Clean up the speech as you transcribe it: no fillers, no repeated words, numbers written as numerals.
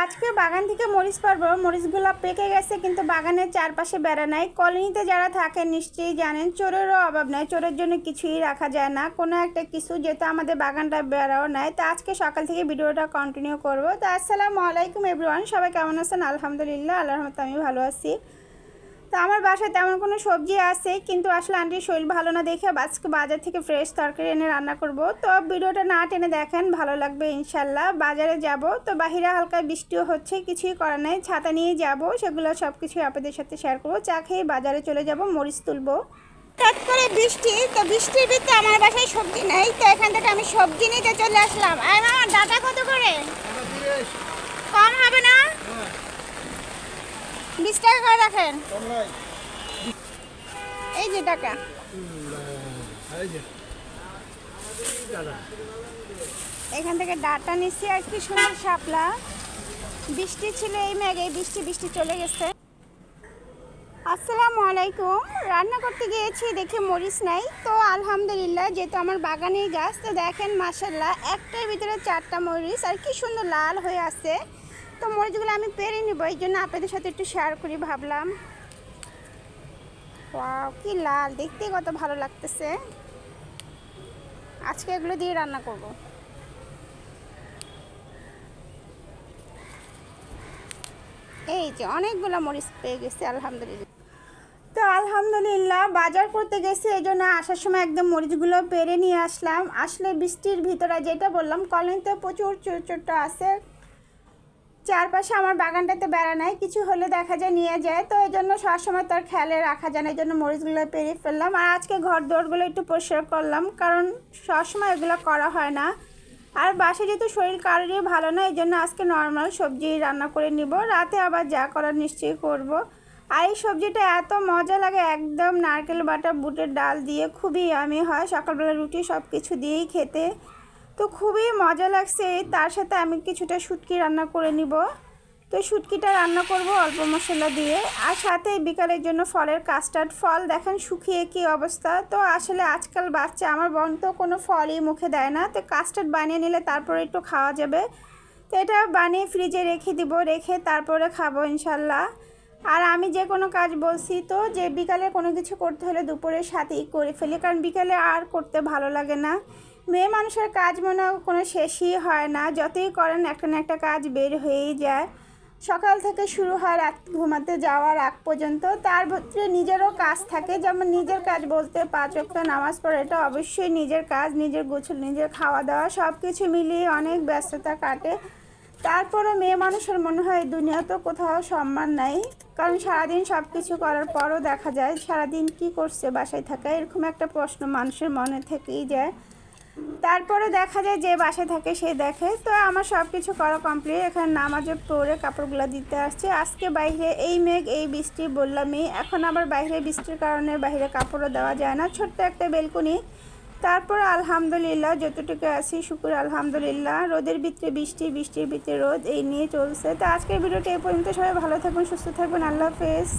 আজকে বাগান থেকে মরিচ পারবো। মরিচগুলো পেকে গেছে কিন্তু বাগানের চারপাশে বেড়া নাই। কলোনিতে যারা থাকেন নিশ্চয়ই জানেন চোরেরও অভাব নাই, চোরের জন্য কিছুই রাখা যায় না, কোনো একটা কিছু, যেহেতু আমাদের বাগানটা বেড়াও নাই। তো আজকে সকাল থেকে ভিডিওটা কন্টিনিউ করব। তো আসসালামু আলাইকুম এভরিওয়ান, সবাই কেমন আছেন? আলহামদুলিল্লাহ, আল্লাহর রহমতে আমি ভালো আছি। তো আমার বাসায় তেমন কোনো সবজি আছে কিন্তু আসলে আন্টির শরীর ভালো না দেখে আজকে বাজার থেকে ফ্রেশ তরকারি এনে রান্না করব। তো ভিডিওটা না টেনে দেখেন, ভালো লাগবে ইনশাল্লাহ। বাজারে যাব, তো বাহিরে হালকা বৃষ্টিও হচ্ছে, কিছুই করার নাই, ছাতা নিয়ে যাব, সেগুলো সব কিছুই আপনাদের সাথে শেয়ার করব। চা খেয়ে বাজারে চলে যাব, মরিচ তুলবো। হঠাৎ করে বৃষ্টি, তো বৃষ্টির ভিতরে আমার বাসায় সবজি নেই, তো এখান থেকে আমি সবজি নিতে চলে আসলাম। আর মামা ডাটা কত করে? কম হবে না? 20 টাকা করে রাখেন। এই যে টাকা, এখান থেকে ডাটা নিচ্ছি। আর কি সুন্দর শাপলা, বৃষ্টি ছিল এই মেঘে, বৃষ্টি চলে গেছে। আসসালামু আলাইকুম। রান্না করতে গিয়েছি, দেখে মরিচ নাই, তো আলহামদুলিল্লাহ যেহেতু আমার বাগানের গাছ, তো দেখেন মাশাআল্লাহ একটার ভিতরে 4টা মরিচ, আর কি সুন্দর লাল হয়ে আছে। তো মরিচগুলো আমি পেরে নিব, এই জন্য আপনাদের সাথে একটু শেয়ার করি ভাবলাম। ওয়াও, কি লাল, দেখতে কত ভালো লাগতেছে। আজকে এগুলো দিয়ে রান্না করব। এই যে অনেকগুলো মরিচ পেয়ে গেছি আলহামদুলিল্লাহ। তো আলহামদুলিল্লাহ বাজার করতে গেছি, এই জন্য আসার সময় একদম মরিচগুলো পেরে নিয়ে আসলাম। আসলে বৃষ্টির ভিতরে যেটা বললাম, কলোনিতে প্রচুর ছোট আছে, চারপাশে আমার বাগানটাতে বেড়া নাই, কিছু হলে দেখা যায় নিয়ে যায়, তো এই জন্য সবসময় তার খেয়ালে রাখা যায় না, এই জন্য মরিচগুলো পেরে ফেললাম। আর আজকে ঘর দৌড়গুলো একটু পরিষ্কার করলাম, কারণ সবসময় এগুলো করা হয় না। আর বাসে যেহেতু শরীর কারোরই ভালো না, এই জন্য আজকে নর্মাল সবজি রান্না করে নিব, রাতে আবার যা করার নিশ্চয়ই করব। আর এই সবজিটা এত মজা লাগে, একদম নারকেল বাটা বুটের ডাল দিয়ে খুবই আমি হয়, সকালবেলা রুটি সব কিছু দিয়েই খেতে তো খুবই মজা লাগছে। তার সাথে আমি কিছুটা শুটকি রান্না করে নিব, তো শুটকিটা রান্না করব অল্প মশলা দিয়ে। আর সাথে বিকালের জন্য ফলের কাস্টার্ড, ফল দেখেন শুকিয়ে কি অবস্থা। তো আসলে আজকাল বাচ্চা, আমার বোন তো কোনো ফলই মুখে দেয় না, তো কাস্টার্ড বানিয়ে নিলে তারপরে একটু খাওয়া যাবে। তো এটা বানিয়ে ফ্রিজে রেখে দিব, রেখে তারপরে খাবো ইনশাল্লাহ। আর আমি যে কোনো কাজ বলছি তো, যে বিকালে কোনো কিছু করতে হলে দুপুরের সাথেই করে ফেলি, কারণ বিকালে আর করতে ভালো লাগে না। মেয়ে মানুষের কাজ মনে কোনো শেষই হয় না, যতই করেন একটা না একটা কাজ বের হয়েই যায়। সকাল থেকে শুরু হয় রাত ঘুমাতে যাওয়ার আগ পর্যন্ত, তার ভিতরে নিজেরও কাজ থাকে। যেমন নিজের কাজ বলতে 5 ওয়াক্ত নামাজ পড়ে, এটা অবশ্যই নিজের কাজ, নিজের গোছল, নিজের খাওয়া দাওয়া সব কিছু মিলিয়ে অনেক ব্যস্ততা কাটে। তারপরে মেয়ে মানুষের মনে হয় দুনিয়া তো কোথাও সম্মান নাই, কারণ সারাদিন সব কিছু করার পরও দেখা যায় সারাদিন কি করছে বাসায় থাকা, এরকম একটা প্রশ্ন মানুষের মনে থেকেই যায়। তারপরে দেখা যায় যে বাসায় থাকে সে দেখে। তো আমার সব কিছু করা কমপ্লিট, এখানে নামাজে পড়ে কাপড়গুলো দিতে আসছে। আজকে বাইরে এই মেঘ এই বৃষ্টি বললামই, এখন আবার বাইরে বৃষ্টির কারণে বাইরে কাপড়ও দেওয়া যায় না, ছোট্ট একটা বেলকুনি। তারপর আলহামদুলিল্লাহ যতটুকু আছি শুকুর আলহামদুলিল্লাহ। রোদের ভিতরে বৃষ্টি, বৃষ্টির ভিতরে রোদ, এই নিয়ে চলছে। তো আজকের ভিডিওটা এই পর্যন্ত। সবাই ভালো থাকবেন, সুস্থ থাকবেন, আল্লাহ হাফেজ।